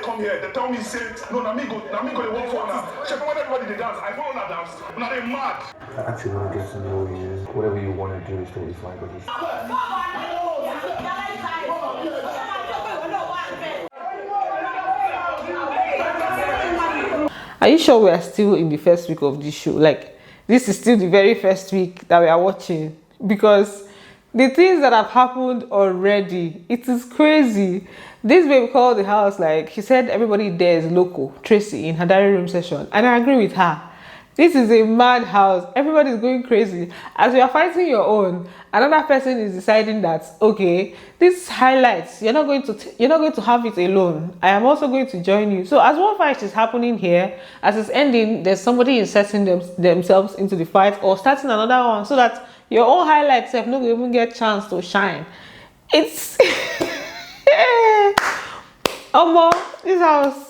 come here, they tell me, say, no, na me go to work for now. Chef, when everybody they dance, I follow that dance. Now they mad. I actually want to get to know you. Whatever you want to do is totally fine with you. Are you sure we are still in the first week of this show? Like, this is still the very first week that we are watching, because the things that have happened already, it is crazy. This babe called the house, like, she said everybody there is local, Tracy, in her diary room session, and I agree with her. This is a mad house. Everybody is going crazy. As you are fighting your own, another person is deciding that, okay, this highlights, you're not going to have it alone. I am also going to join you. So as one fight is happening here, as it's ending, there's somebody inserting themselves into the fight or starting another one, so that your own highlights have not even get chance to shine. It's this house.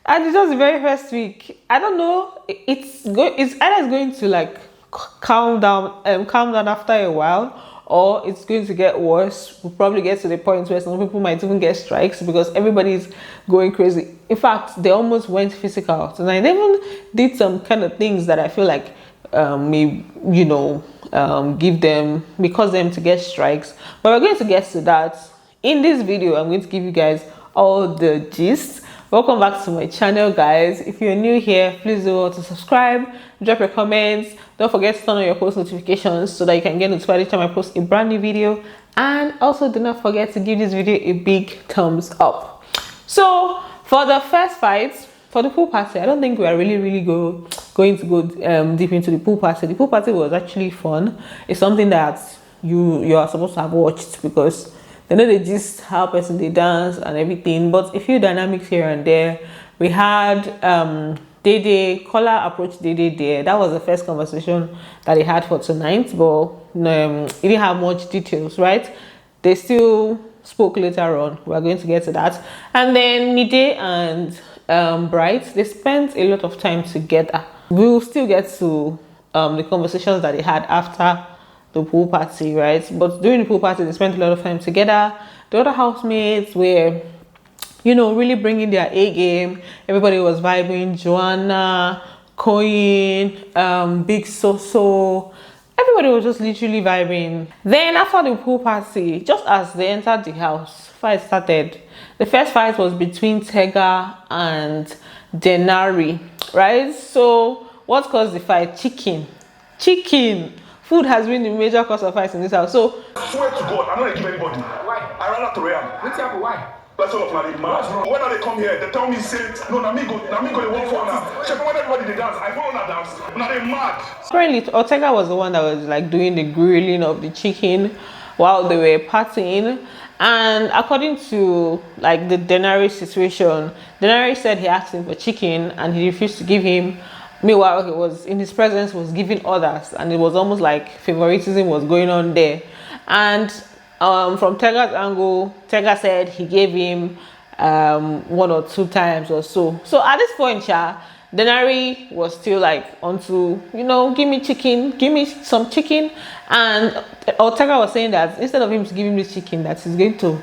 And it's just the very first week. I don't know. It's either going to like calm down after a while, or it's going to get worse. We'll probably get to the point where some people might even get strikes because everybody's going crazy. In fact, they almost went physical tonight. They even did some kind of things that I feel like may cause them to get strikes. But we're going to get to that in this video. I'm going to give you guys all the gist. Welcome back to my channel, guys. If you're new here, please do to subscribe, drop your comments, don't forget to turn on your post notifications so that you can get notified each time I post a brand new video, and also do not forget to give this video a big thumbs up. So for the first fight, for the pool party, I don't think we are really going to go deep into the pool party. The pool party was actually fun. It's something that you are supposed to have watched, because they know they just how person they dance and everything, but a few dynamics here and there. We had DEDE, KOLA approached DEDE there. That was the first conversation that they had for tonight, but it didn't have much details, right? They still spoke later on. We're going to get to that. And then Nide and Bright, they spent a lot of time together. We will still get to the conversations that they had after the pool party, right? But during the pool party, they spent a lot of time together. The other housemates were, really bringing their A game. Everybody was vibing. Joanna, KOYIN, Big So. Everybody was just literally vibing. Then after the pool party, just as they entered the house, fight started. The first fight was between OTEGA and DENARI, right? So what caused the fight? Chicken. Food has been the major cause of fights in this house. So I swear to God, I'm not gonna give anybody. Why? I ran out to Ram. Why? That's all of my man. When they come here, they tell me, say, no, na me go to work for now. Chef, when everybody they dance, I follow that dance. Now they mad. Apparently, OTEGA was the one that was like doing the grilling of the chicken while they were partying. And according to like the DENARI situation, DENARI said he asked him for chicken and he refused to give him. Meanwhile, he was in his presence, was giving others, and it was almost like favoritism was going on there. And from TEGA's angle, TEGA said he gave him 1 or 2 times or so. So at this point, DENARI was still like onto, give me chicken, give me some chicken. And OTEGA was saying that instead of him to give him this chicken, that he's going to,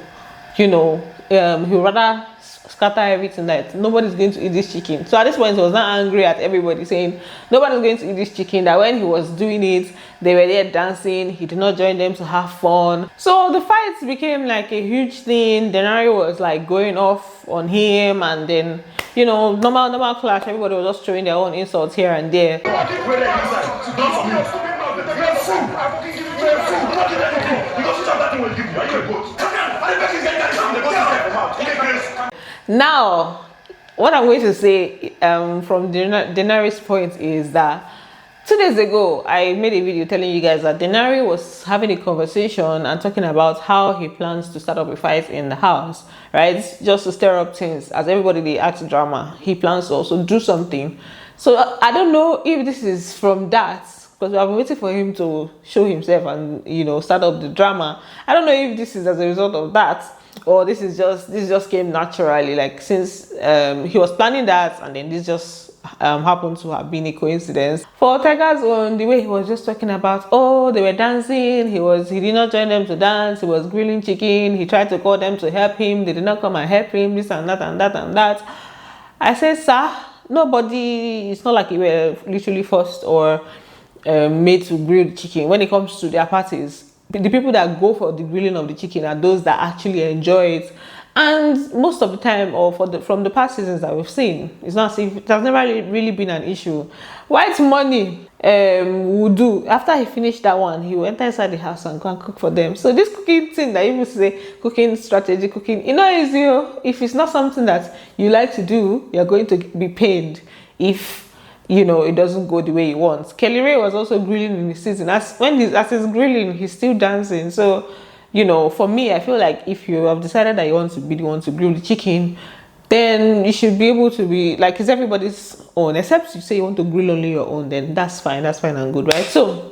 he'd rather scatter everything, that nobody's going to eat this chicken. So at this point, he was not angry at everybody, saying nobody's going to eat this chicken, that when he was doing it, they were there dancing, he did not join them to have fun. So the fights became like a huge thing. DENARI was like going off on him, and then normal clash. Everybody was just throwing their own insults here and there. Now, what I'm going to say from DENARI's point is that 2 days ago, I made a video telling you guys that DENARI was having a conversation and talking about how he plans to start up a fight in the house, right? Just to stir up things. As everybody, they act drama, he plans to also do something. So I don't know if this is from that, because I've been waiting for him to show himself and, start up the drama. I don't know if this is as a result of that, or this just came naturally, like since he was planning that, and then this just happened to have been a coincidence. For Otega's own, the way he was just talking about, oh, they were dancing, he did not join them to dance, he was grilling chicken, he tried to call them to help him, they did not come and help him, this and that and that and that. I said, sir, nobody, it's not like you were literally forced or made to grill the chicken. When it comes to their parties, the people that go for the grilling of the chicken are those that actually enjoy it. And most of the time, or from the past seasons that we've seen, it's not as if it has never really been an issue. White money would do. After he finished that one, he went inside the house and go and cook for them. So this cooking thing that you say, cooking strategy, cooking, you know, is if it's not something that you like to do, you're going to be pained if you know it doesn't go the way you want. Kelly Ray was also grilling in the season. As he's grilling, he's still dancing. So you know, for me, I feel like if you have decided that you want to be the one to grill the chicken, then you should be able to be like, it's everybody's own, except you say you want to grill only your own, then that's fine and good, right? So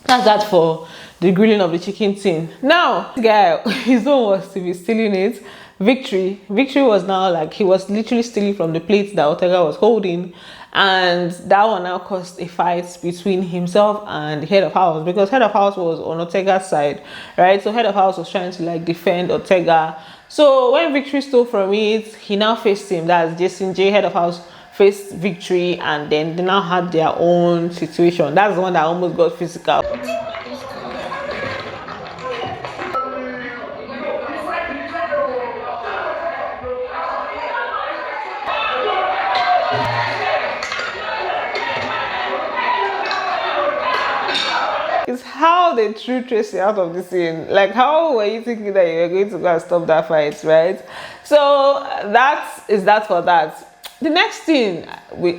that's that for the grilling of the chicken thing. Now, this guy, his own was to be stealing it. Victory was now like, he was literally stealing from the plate that Otega was holding, and that one now caused a fight between himself and the head of house, because head of house was on Otega's side, right? So head of house was trying to like defend Otega. So when Victory stole from it, he now faced him. That's Jason J. Head of house faced Victory, and then they now had their own situation. That's the one that almost got physical. It's how they threw Tracy out of the scene. Like, how were you thinking that you were going to go and stop that fight, right? So that is that for that. The next thing,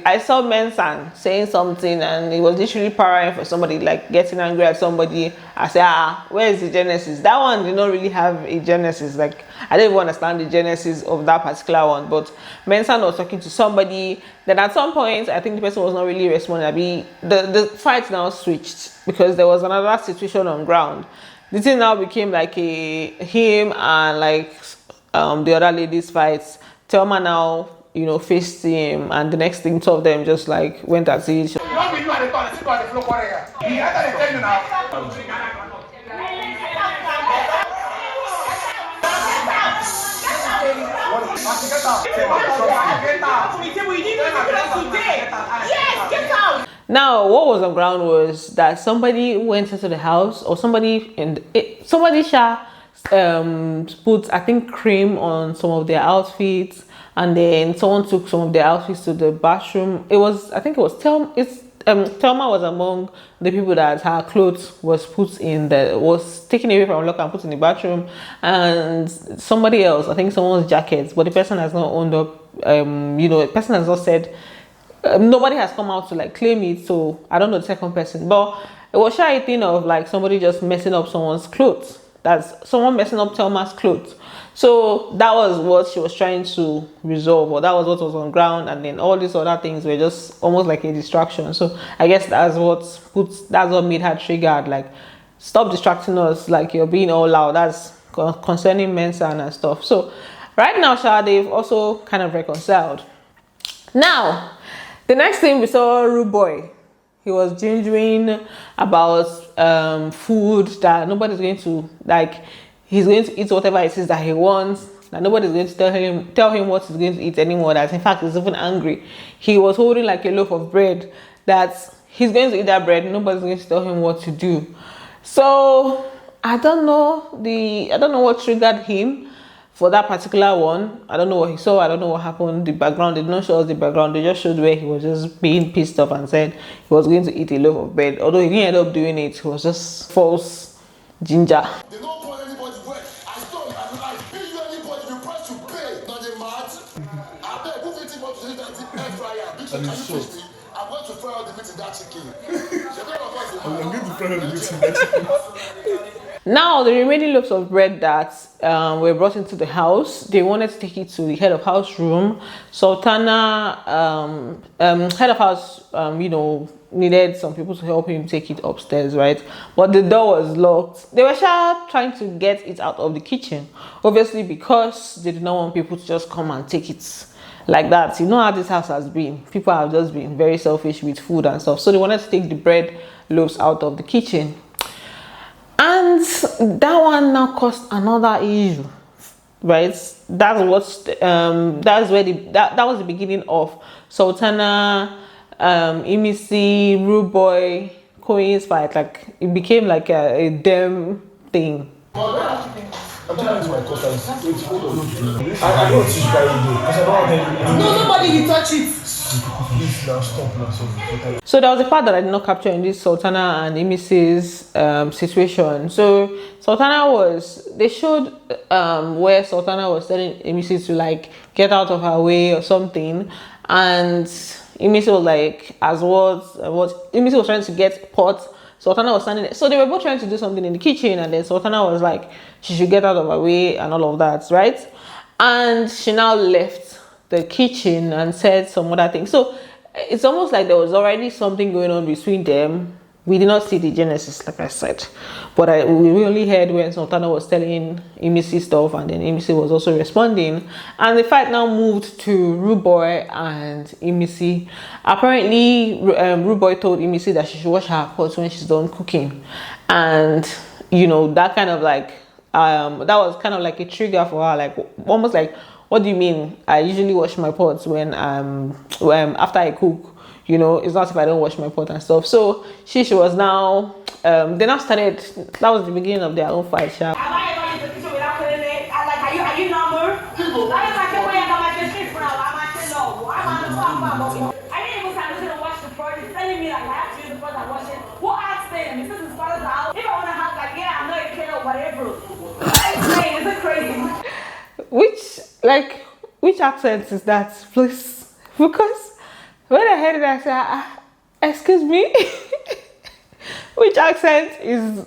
I saw Mensah saying something, and he was literally parrying for somebody, like getting angry at somebody. I said, where is the genesis? That one did not really have a genesis. Like, I didn't even understand the genesis of that particular one. But Mensah was talking to somebody. Then at some point, I think the person was not really responding. The fight now switched because there was another situation on ground. The thing now became like him and like the other ladies' fights. Thelma now, you know, faced him, and the next thing, two of them just like went at each other. Now, what was on ground was that somebody went into the house, or somebody put, I think, cream on some of their outfits, and then someone took some of their outfits to the bathroom. Thelma was among the people that her clothes was taken away from locker and put in the bathroom, and somebody else, I think someone's jackets, but the person has not owned up. The person has not said. Nobody has come out to like claim it, so I don't know the second person, but it was a thing of like somebody just messing up someone's clothes. That's someone messing up Thelma's clothes. So that was what she was trying to resolve, or that was what was on ground, and then all these other things were just almost like a distraction. So I guess that's what made her triggered, like, stop distracting us, like you're being all loud. That's concerning Mensah and stuff. So right now, they've also kind of reconciled. Now, the next thing we saw, ROOBOY. He was gingering about food that nobody's going to like. He's going to eat whatever it is that he wants. That nobody's going to tell him what he's going to eat anymore. That in fact he's even angry. He was holding like a loaf of bread. That he's going to eat that bread. Nobody's going to tell him what to do. So I don't know what triggered him for that particular one. I don't know what he saw. I don't know what happened. The background, they did not show us the background. They just showed where he was just being pissed off and said he was going to eat a loaf of bread. Although he didn't end up doing it. It was just false ginger. They don't call anybody wet. I pay you anybody the price you pay. Not the mad. I bet who fits what to that air fryer. Big can you push me? I'm going to fry out the meat in that chicken. I'm going to fry out the meat in that chicken. Now, the remaining loaves of bread that were brought into the house, they wanted to take it to the head of house room. Sultana, head of house, needed some people to help him take it upstairs, right? But the door was locked. They were trying to get it out of the kitchen, obviously, because they did not want people to just come and take it like that. You know how this house has been. People have just been very selfish with food and stuff. So they wanted to take the bread loaves out of the kitchen. And that one now caused another issue, right? That's what that's where that was the beginning of Sultana, IMISI, ROOBOY, KOYIN's fight. Like it became like a damn thing. I'm telling you my customers. I don't teach you guys because I don't have no, nobody will touch it. Please now stop now. So there was a part that I did not capture in this Sultana and IMISI's situation. So Sultana they showed where Sultana was telling IMISI to like get out of her way or something, and IMISI was like, as what IMISI was trying to get pots. Sultana was standing there. So they were both trying to do something in the kitchen, and then Sultana was like, she should get out of her way and all of that, right? And she now left the kitchen and said some other things. So it's almost like there was already something going on between them. We did not see the genesis, like I said, but we only heard when Sultana was telling IMISI stuff, and then IMISI was also responding, and the fight now moved to ROOBOY and IMISI. Apparently, ROOBOY told IMISI that she should wash her pots when she's done cooking, and you know that kind of like that was kind of like a trigger for her, like almost like, what do you mean? I usually wash my pots when after I cook. You know, it's not if I don't wash my pot and stuff. So she was now, they now started, that was the beginning of their own fight. Have I ever used the kitchen without putting it? Like, are you number? I didn't even time to wash the pot. It's telling me like I have to use the pot and wash it. Who asked them? This is father's house. If I want to have like, yeah, I'm not a kid or whatever. Is it crazy? Which accent is that, please? Because when I heard it, I said, excuse me? Which accent is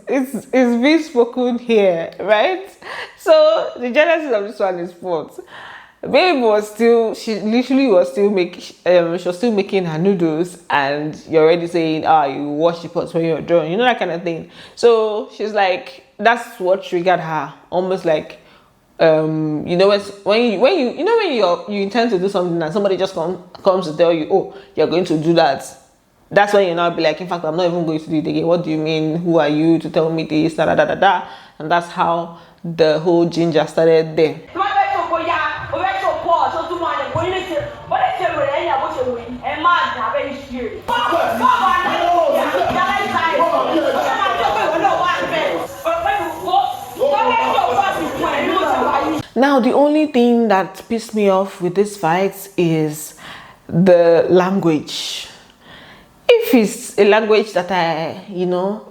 being spoken here, right? So the genesis of this one is what? Babe was still, she literally was still making her noodles, and you're already saying, you wash the pots when you're done, you know, that kind of thing. So she's like, that's what triggered her, almost like, you know, when you intend to do something and somebody just comes to tell you, oh, you're going to do that, that's when you now be like, in fact, I'm not even going to do it again. What do you mean? Who are you to tell me this? Da, da, da, da, da. And that's how the whole ginger started there. Now, the only thing that pissed me off with this fight is the language. If it's a language that I,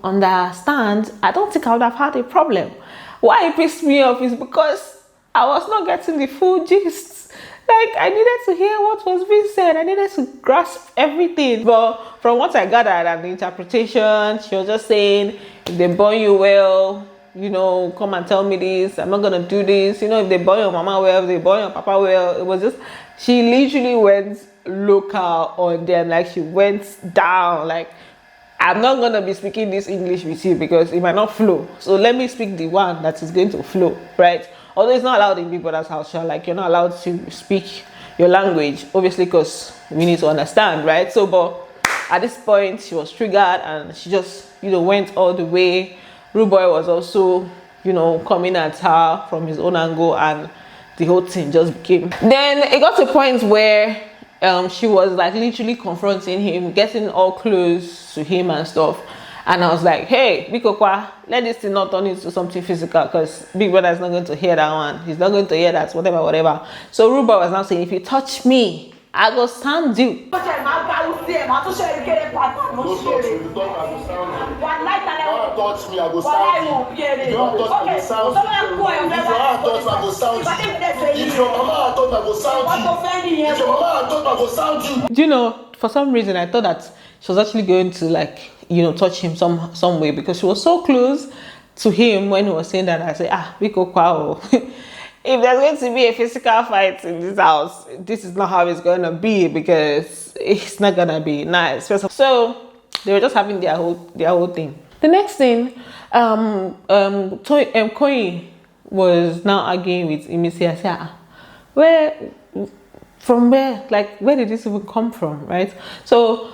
understand, I don't think I would have had a problem. Why it pissed me off is because I was not getting the full gist. Like, I needed to hear what was being said. I needed to grasp everything. But from what I gathered and the interpretation, she was just saying, if they burn you well, come and tell me this. I'm not going to do this. If they burn your mama well, if they burn your papa well. It was just, she literally went local on them. Like, she went down. Like, I'm not going to be speaking this English with you because it might not flow. So let me speak the one that is going to flow, right? Although it's not allowed in Big Brother's house, like, you're not allowed to speak your language, obviously, because we need to understand, right? So, but at this point, she was triggered and she just, went all the way. ROOBOY was also, coming at her from his own angle, and the whole thing just became. Then it got to a point where she was like literally confronting him, getting all close to him and stuff. And I was like, hey, Bikokwa, let this thing not turn into something physical, because Big Brother is not going to hear that one. He's not going to hear that, whatever. So ROOBOY was now saying, if you touch me, I go stand you. For some reason, I thought that she was actually going to touch him some way, because she was so close to him when he was saying that. I said, Biko Kwao. If there's going to be a physical fight in this house, this is not how it's going to be, because it's not going to be nice. So they were just having their whole thing. The next thing, KOYIN was now arguing with IMISI. I said, where from where? Like, where did this even come from, right? So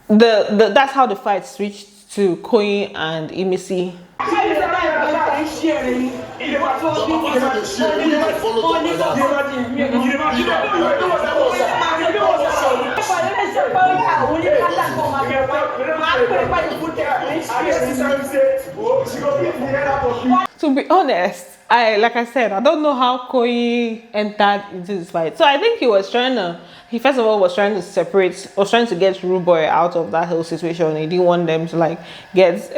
that's how the fight switched to KOYIN and IMISI. To be honest, like I said, I don't know how KOYIN entered into this fight. So I think he was trying to, first of all was trying to get ROOBOY out of that whole situation. He didn't want them to like get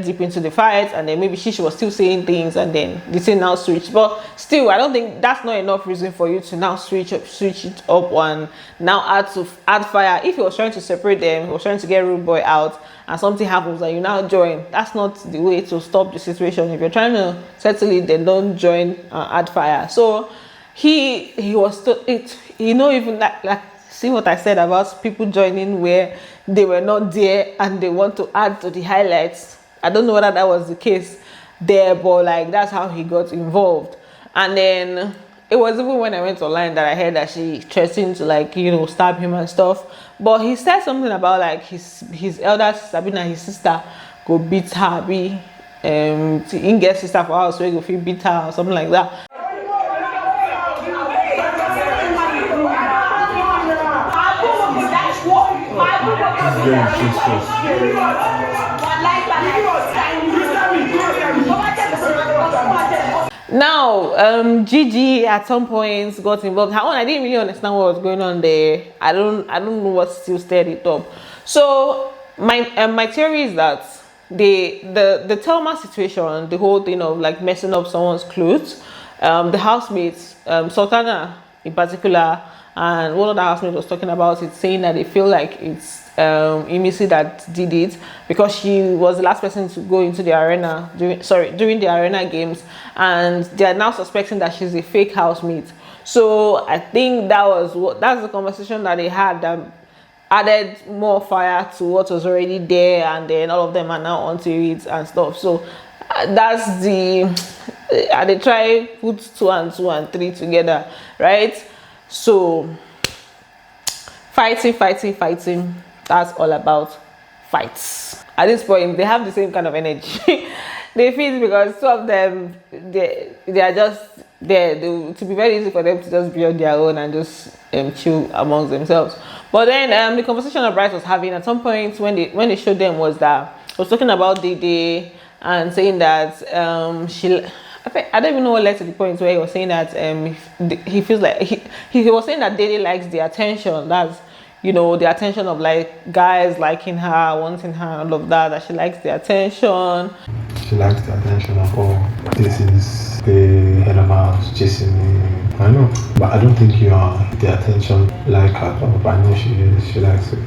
deep into the fight, and then maybe she was still saying things, and then the thing now switched. But still, I don't think that's not enough reason for you to now switch it up and now add fire. If he was trying to separate them, he was trying to get ROOBOY out, and something happens and you now join, that's not the way to stop the situation. If you're trying to settle it, then don't join add fire. So he was even like see what I said about people joining where they were not there and they want to add to the highlights. I don't know whether that was the case there, but like that's how he got involved. And then it was even when I went online that I heard that she threatened to like, you know, stab him and stuff. But he said something about like his elder sister, being his sister, go beat her, to get sister for house, so he go feel beat her or something like that. Now, Gigi at some point got involved. However, I didn't really understand what was going on there. I don't know what still stirred it up. So my theory is that the Thelma situation, the whole thing of like messing up someone's clothes, the housemates, Sultana in particular, and one of the housemates was talking about it, saying that they feel like it's IMISI that did it because she was the last person to go into the arena during the arena games, and they are now suspecting that she's a fake housemate. So I think that's the conversation that they had that added more fire to what was already there, and then all of them are now onto it and stuff. So that's they try put 2 and 2 and 3 together, right? So fighting, that's all about fights. At this point, they have the same kind of energy. They feel because two of them, they are just there. To be very easy for them to just be on their own and just chill amongst themselves. But then the conversation that Bryce was having at some point when they showed them was that I was talking about DEDE and saying that I don't even know what led to the point where he was saying that he feels like he was saying that DEDE likes the attention. That's, you know, the attention of like guys liking her, wanting her, all of that she likes the attention. She likes the attention of all. This is the head of house chasing me. I know, but I don't think you are the attention like her, but I know she likes it.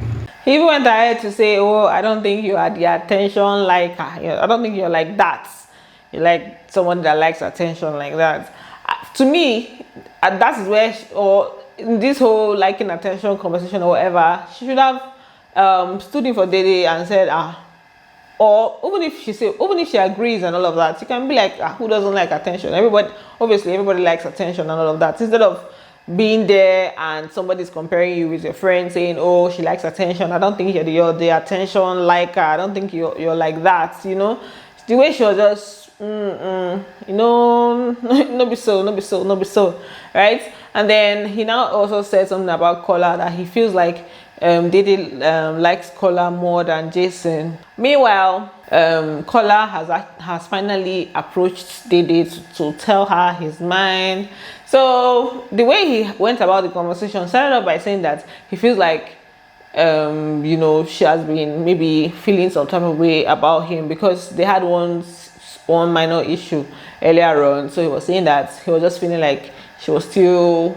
He even went ahead to say, oh, I don't think you are the attention like her. I don't think you're like that. You're like someone that likes attention like that. To me, that is where or in this whole liking attention conversation or whatever, she should have stood in for DEDE and said, or even if she agrees and all of that, she can be like, who doesn't like attention? Obviously everybody likes attention and all of that. Instead of being there and somebody's comparing you with your friend saying, oh, she likes attention, I don't think you're the attention liker, I don't think you're like that, you know. The way she was just you know, no be so, right? And then he now also said something about KOLA, that he feels like DEDE likes KOLA more than Jason. Meanwhile, KOLA has finally approached DEDE to tell her his mind. So the way he went about the conversation started off by saying that he feels like you know, she has been maybe feeling some type of way about him because they had one minor issue earlier on. So he was saying that he was just feeling like she was still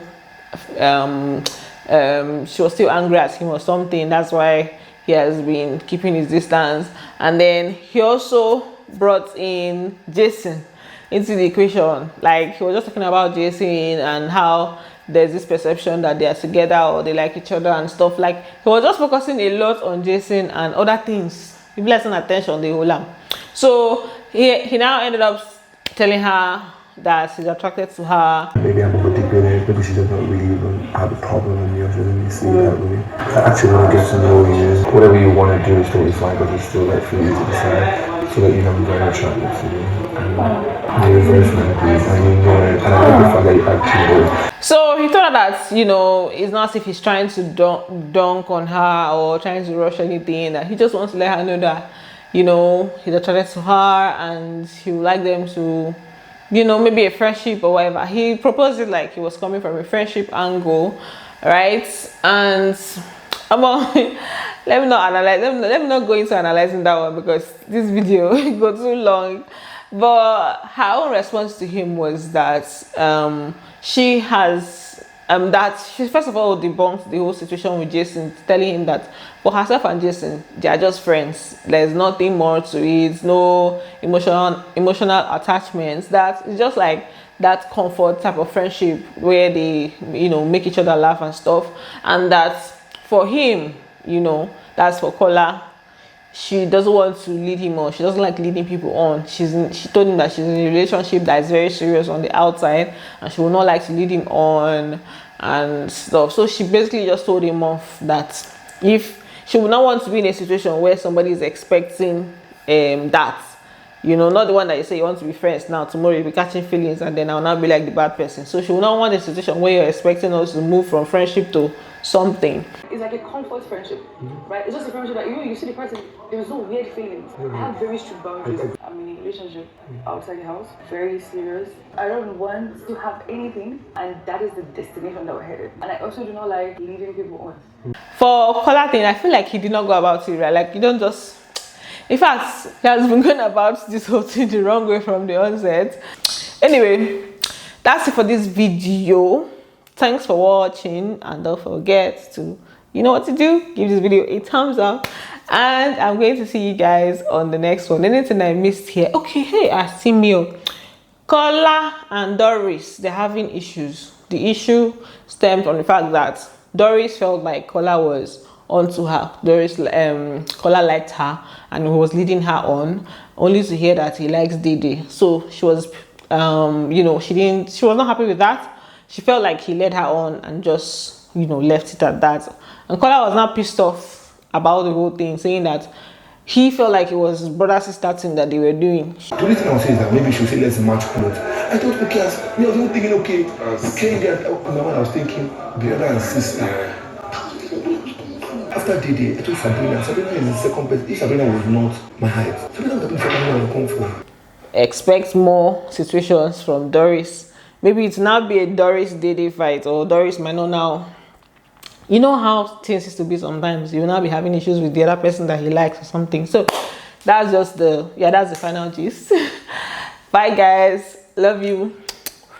angry at him or something. That's why he has been keeping his distance. And then he also brought in Jason into the equation. Like, he was just talking about Jason and how there's this perception that they are together or they like each other and stuff. Like, he was just focusing a lot on Jason and other things. He blessing attention the whole time. So he now ended up telling her that he's attracted to her. Maybe I'm overthinking it. Maybe she does not really even have a problem with you. I shouldn't really see it that way. I actually want to get to know you. Whatever you want to do is totally fine, but it's still like for you to decide. So that you know I'm very attracted to you. And you're very friendly, and you know it. And I like the fact that you actually know it. So he told her that, you know, it's not as if he's trying to dunk on her or trying to rush anything, that he just wants to let her know that, you know, he's attracted to her and he would like them to, you know, maybe a friendship or whatever. He proposed it like he was coming from a friendship angle, right? And about let me not go into analyzing that one because this video got too long. But her own response to him was that she has that she first of all debunked the whole situation with Jason, telling him that for herself and Jason, they are just friends. There's nothing more to it, no emotional attachments. That it's just like that comfort type of friendship where they, you know, make each other laugh and stuff. And that for him, you know, that's for Kola. She doesn't want to lead him on. She doesn't like leading people on. She told him that she's in a relationship that is very serious on the outside, and she would not like to lead him on and stuff. So she basically just told him off that if she would not want to be in a situation where somebody is expecting that, you know, not the one that you say you want to be friends now, tomorrow you'll be catching feelings and then I'll not be like the bad person. So she would not want a situation where you're expecting us to move from friendship to something. It's like a comfort friendship, right? It's just a friendship that you see the person, there's no weird feelings. I have very strict boundaries. I'm in a relationship outside the house, very serious. I don't want to have anything, and that is the destination that we're headed. And I also do not like leading people on. For Kola thing, I feel like he did not go about it right. Like you don't just. In fact, he has been going about this whole thing the wrong way from the onset. Anyway, that's it for this video. Thanks for watching, and don't forget to, you know what to do, give this video a thumbs up, and I'm going to see you guys on the next one. Anything I missed here? Okay, hey, I see me. Kola and Doris, they're having issues. The issue stemmed from the fact that Doris felt like Kola was onto her. Kola liked her and was leading her on, only to hear that he likes DEDE. So she was you know, she was not happy with that. She felt like he led her on and just, you know, left it at that. And Kola was not pissed off about the whole thing, saying that he felt like it was his brother-sister thing that they were doing. The only thing I would say is that maybe she should say let's match clothes. I thought, okay, I was thinking, okay, I was thinking brother and sister. After DEDE, I told Sabrina is the second person. If Sabrina was not my height, Sabrina would have been where I come from. Expect more situations from Doris. Maybe it's not be a Doris DEDE fight, or Doris might not now. You know how things used to be sometimes. You will not be having issues with the other person that he likes or something. So that's just that's the final gist. Bye guys. Love you.